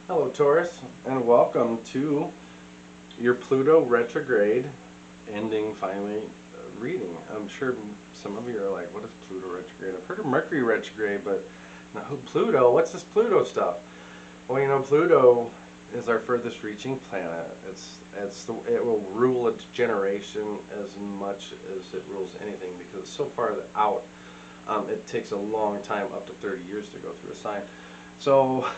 Hello Taurus, and welcome to your Pluto retrograde ending finally reading. I'm sure some of you are like, what is Pluto retrograde? I've heard of Mercury retrograde, but no, Pluto, what's this Pluto stuff? Well, Pluto is our furthest reaching planet. It will rule a generation as much as it rules anything because it's so far out. It takes a long time, up to 30 years to go through a sign. So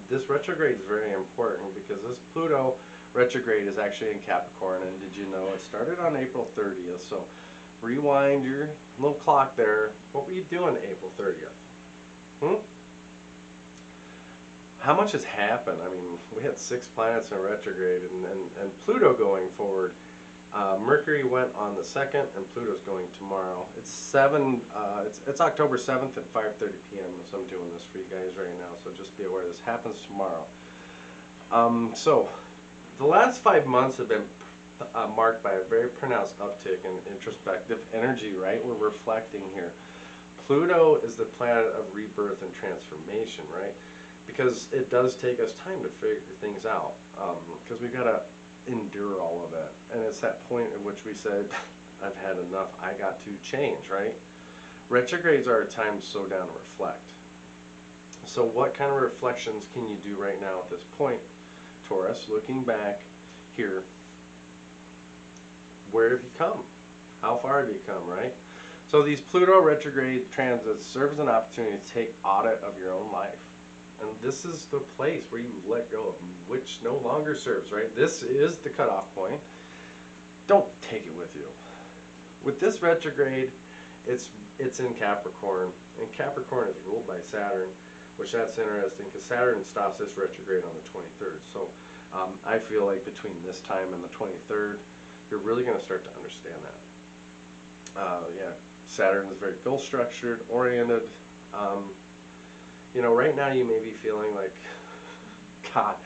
this retrograde is very important because this Pluto retrograde is actually in Capricorn, and did you know it started on April 30th? So rewind your little clock there. What were you doing April 30th? How much has happened? I mean, we had 6 planets in retrograde, and Pluto going forward. Mercury went on the 2nd, and Pluto's going tomorrow. It's October 7th at 5:30 p.m. So I'm doing this for you guys right now. So just be aware this happens tomorrow. So the last 5 months have been marked by a very pronounced uptick in introspective energy. Right, we're reflecting here. Pluto is the planet of rebirth and transformation. Right, because it does take us time to figure things out. Because we've got to endure all of it, and it's that point at which we said, I've had enough, I got to change. Right, retrogrades are a time to slow down and reflect. So what kind of reflections can you do right now at this point, Taurus? Looking back here, where have you come? How far have you come? Right, so these Pluto retrograde transits serve as an opportunity to take audit of your own life. And this is the place where you let go of which no longer serves, right? This is the cutoff point. Don't take it with you. With this retrograde, it's in Capricorn, and Capricorn is ruled by Saturn, which that's interesting because Saturn stops this retrograde on the 23rd. So I feel like between this time and the 23rd, you're really going to start to understand that. Yeah, Saturn is very goal structured, oriented. Right now you may be feeling like, God,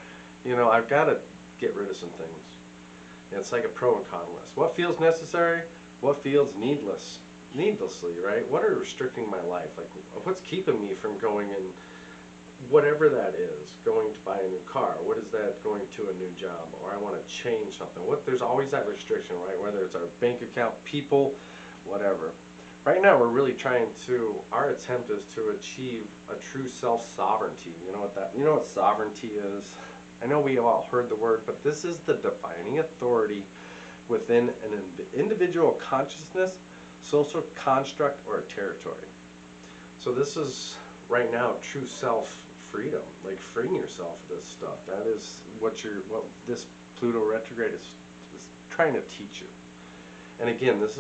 I've got to get rid of some things. It's like a pro and con list. What feels necessary? What feels needlessly, right? What are restricting my life? Like, what's keeping me from going in, whatever that is, going to buy a new car? What is that, going to a new job? Or I want to change something. There's always that restriction, right? Whether it's our bank account, people, whatever. Right now, we're really our attempt is to achieve a true self-sovereignty. You know what sovereignty is? I know we all heard the word, but this is the defining authority within an individual consciousness, social construct, or a territory. So this is, right now, true self-freedom, like freeing yourself of this stuff. That is what this Pluto retrograde is trying to teach you. And again, this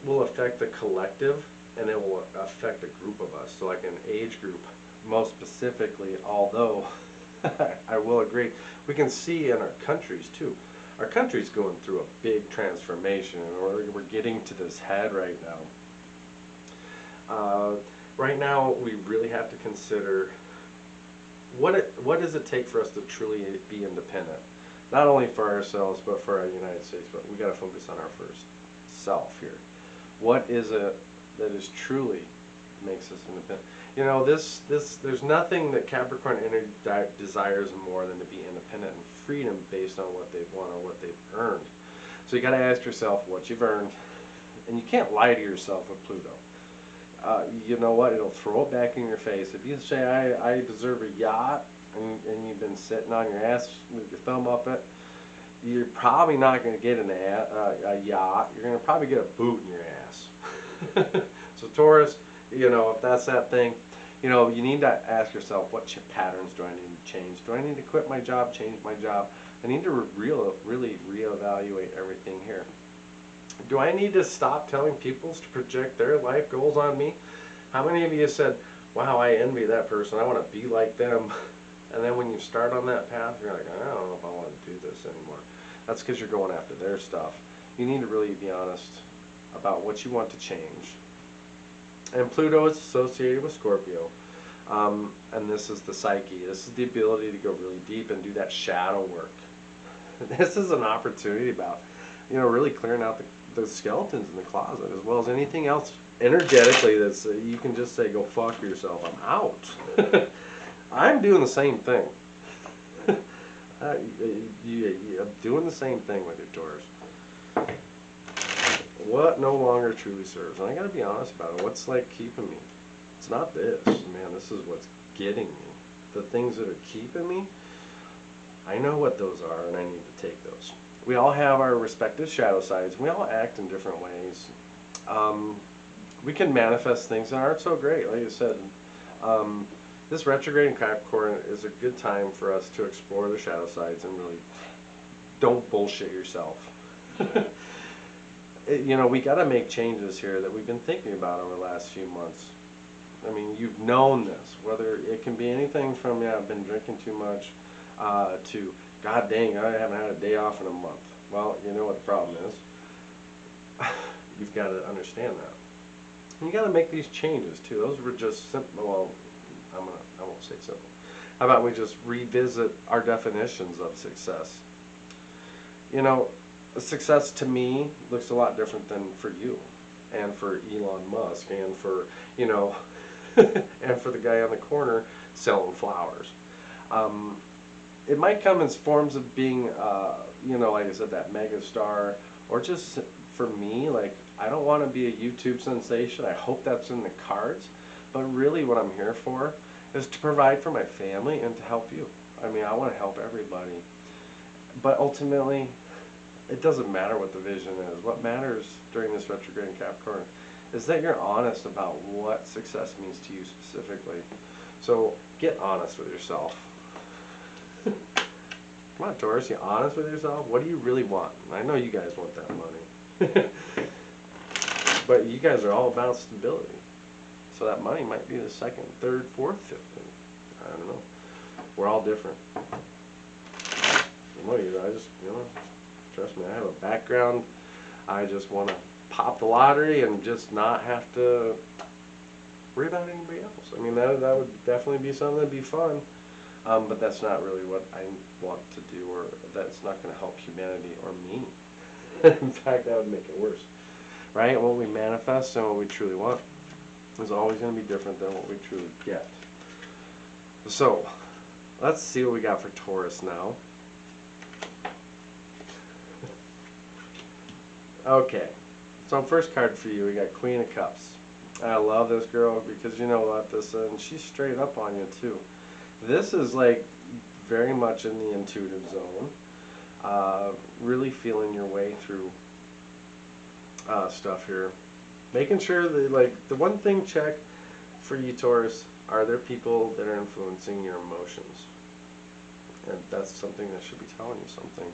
will affect the collective, and it will affect a group of us. So like an age group, most specifically, although I will agree, we can see in our countries too. Our country's going through a big transformation, and we're getting to this head right now. Right now, we really have to consider what does it take for us to truly be independent? Not only for ourselves, but for our United States, but we got to focus on our first self here. What is it that is truly makes us independent? There's nothing that Capricorn energy desires more than to be independent and freedom based on what they've won or what they've earned. So you got to ask yourself what you've earned, and you can't lie to yourself with Pluto. You know what? It'll throw it back in your face. If you say I deserve a yacht, and you've been sitting on your ass with your thumb up it, you're probably not going to get a yacht. You're going to probably get a boot in your ass. So Taurus, if that's that thing, you need to ask yourself, what patterns do I need to change? Do I need to quit my job, change my job? I need to really reevaluate everything here. Do I need to stop telling people to project their life goals on me? How many of you said, wow, I envy that person, I want to be like them? And then when you start on that path, you're like, I don't know if I want to do this anymore. That's because you're going after their stuff. You need to really be honest about what you want to change. And Pluto is associated with Scorpio. And this is the psyche. This is the ability to go really deep and do that shadow work. This is an opportunity about, really clearing out the skeletons in the closet, as well as anything else energetically that's you can just say, go fuck yourself, I'm out. I'm doing the same thing. I'm doing the same thing with your Taurus. What no longer truly serves? And I gotta be honest about it. What's like keeping me? It's not this, man. This is what's getting me. The things that are keeping me, I know what those are, and I need to take those. We all have our respective shadow sides. We all act in different ways. We can manifest things that aren't so great. Like I said, this retrograde in Capricorn is a good time for us to explore the shadow sides and really don't bullshit yourself. You know, we got to make changes here that we've been thinking about over the last few months. I mean, you've known this, whether it can be anything from, yeah, I've been drinking too much, to, God dang, I haven't had a day off in a month. Well, you know what the problem is. You've got to understand that. And you got to make these changes too. Those were just simple. Well, I won't say simple. How about we just revisit our definitions of success? You know, success to me looks a lot different than for you, and for Elon Musk, and for, you know, and for the guy on the corner selling flowers. It might come in forms of being, you know, like I said, that mega star, or just for me, like, I don't want to be a YouTube sensation. I hope that's in the cards, but really what I'm here for is to provide for my family and to help you. I mean, I want to help everybody, but ultimately, it doesn't matter what the vision is. What matters during this retrograde in Capricorn is that you're honest about what success means to you specifically. So get honest with yourself. Come on, Taurus, you honest with yourself? What do you really want? I know you guys want that money. But you guys are all about stability. So that money might be the second, third, fourth, fifth thing. I don't know. We're all different. I just, you know, trust me, I have a background. I just want to pop the lottery and just not have to worry about anybody else. I mean, that would definitely be something that'd be fun. But that's not really what I want to do, or that's not going to help humanity or me. In fact, that would make it worse. Right? What we manifest and what we truly want is always going to be different than what we truly get. So, let's see what we got for Taurus now. Okay, so first card for you, we got Queen of Cups. I love this girl because you know what this is, and she's straight up on you too. This is like very much in the intuitive zone, really feeling your way through stuff here. Making sure that, like, the one thing check for you, Taurus, are there people that are influencing your emotions? And that's something that should be telling you something.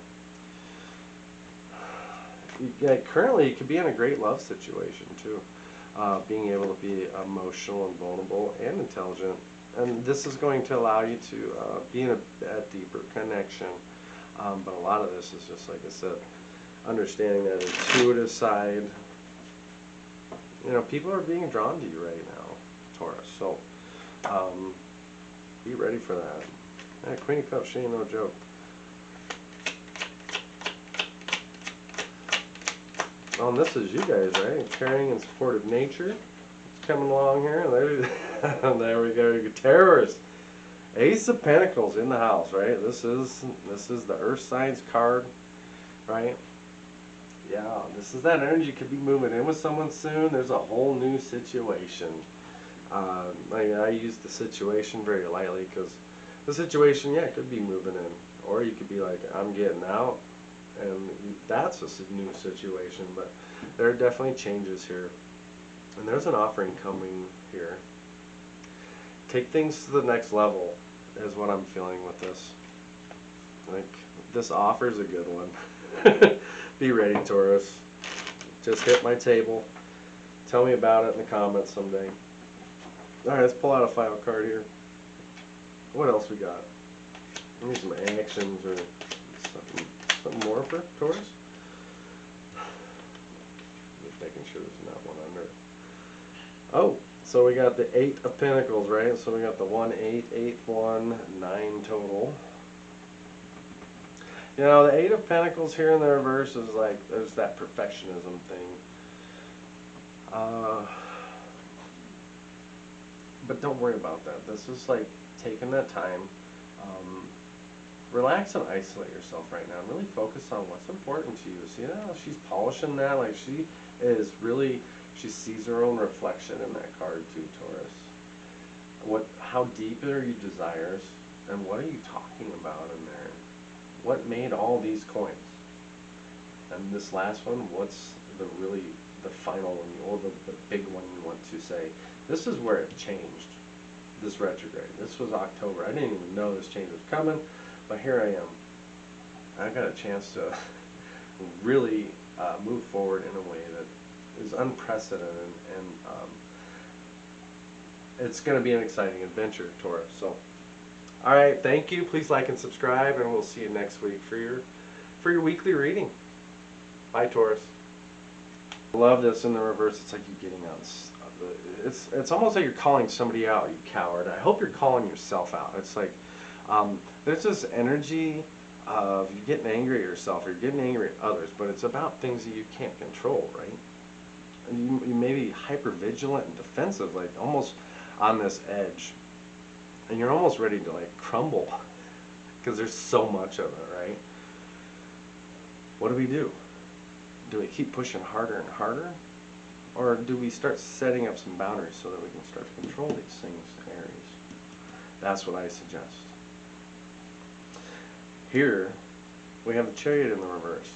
Currently, you could be in a great love situation too, being able to be emotional and vulnerable and intelligent, and this is going to allow you to be in a deeper connection. But a lot of this is just, like I said, understanding that intuitive side. You know, people are being drawn to you right now, Taurus. So be ready for that. Yeah, Queen of Cups, she ain't no joke. Oh, and this is you guys, right? Caring and supportive nature. It's coming along here. There we go. Terrorist. Ace of Pentacles in the house, right? This is the Earth signs card, right? Yeah, this is that energy. Could be moving in with someone soon. There's a whole new situation. I use the situation very lightly because the situation, yeah, could be moving in, or you could be like, I'm getting out. And that's a new situation, but there are definitely changes here. And there's an offering coming here. Take things to the next level is what I'm feeling with this. Like, this offer's a good one. Be ready, Taurus. Just hit my table. Tell me about it in the comments someday. Alright, let's pull out a final card here. What else we got? We need some actions or something. Something more for Taurus? Just making sure there's not one under. Oh, so we got the 8 of Pentacles, right? So we got the 1, 8, 8, 1, 9 total. You know, the 8 of Pentacles here in the reverse is like, there's that perfectionism thing. But don't worry about that. This is like taking that time. Um, Relax and isolate yourself right now. Really focus on what's important to you. See that? She's polishing that. Like she is really, she sees her own reflection in that card too, Taurus. How deep are your desires? And what are you talking about in there? What made all these coins? And this last one, what's the final one, or the big one you want to say? This is where it changed, this retrograde. This was October. I didn't even know this change was coming, but here I am. I got a chance to really move forward in a way that is unprecedented, and it's going to be an exciting adventure, Taurus. So, all right, thank you. Please like and subscribe, and we'll see you next week for your weekly reading. Bye, Taurus. I love this in the reverse. It's like you're getting out. It's almost like you're calling somebody out, you coward. I hope you're calling yourself out. It's like there's this energy of you're getting angry at yourself, or you're getting angry at others, but it's about things that you can't control, right? And you may be hyper vigilant and defensive, like almost on this edge, and you're almost ready to like crumble because there's so much of it, right? What do we do? Do we keep pushing harder and harder? Or do we start setting up some boundaries so that we can start to control these things, Aries? That's what I suggest. Here, we have the Chariot in the reverse.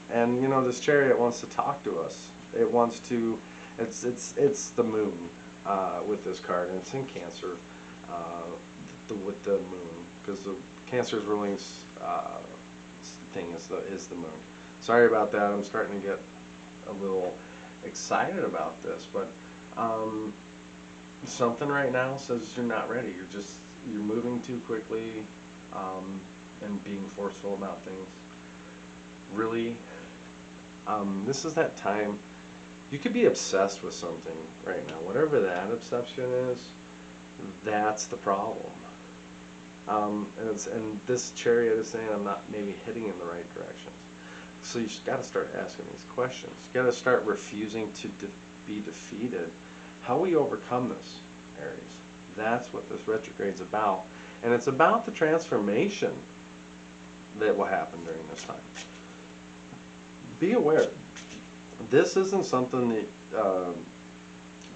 And you know, this Chariot wants to talk to us. It wants to, it's the Moon with this card, and it's in Cancer with the Moon, because the Cancer's ruling thing is the Moon. Sorry about that. I'm starting to get a little excited about this, but something right now says you're not ready. You're moving too quickly and being forceful about things. Really, this is that time. You could be obsessed with something right now. Whatever that obsession is, that's the problem. And this Chariot is saying I'm not maybe heading in the right directions. So you got to start asking these questions. You got to start refusing to be defeated. How will you overcome this, Aries? That's what this retrograde's about. And it's about the transformation that will happen during this time. Be aware. This isn't something that,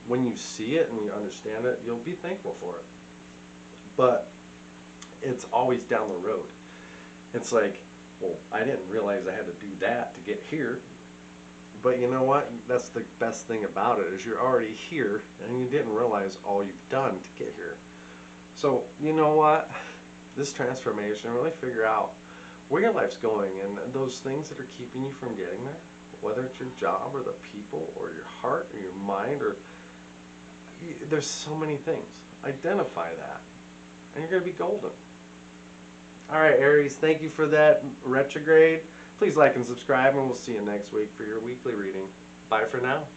when you see it and you understand it, you'll be thankful for it. But it's always down the road. It's like, well, I didn't realize I had to do that to get here. But you know what? That's the best thing about it, is you're already here and you didn't realize all you've done to get here. So, you know what? This transformation, really figure out where your life's going, and those things that are keeping you from getting there, whether it's your job or the people or your heart or your mind, or there's so many things. Identify that and you're going to be golden. Alright, Aries, thank you for that retrograde. Please like and subscribe, and we'll see you next week for your weekly reading. Bye for now.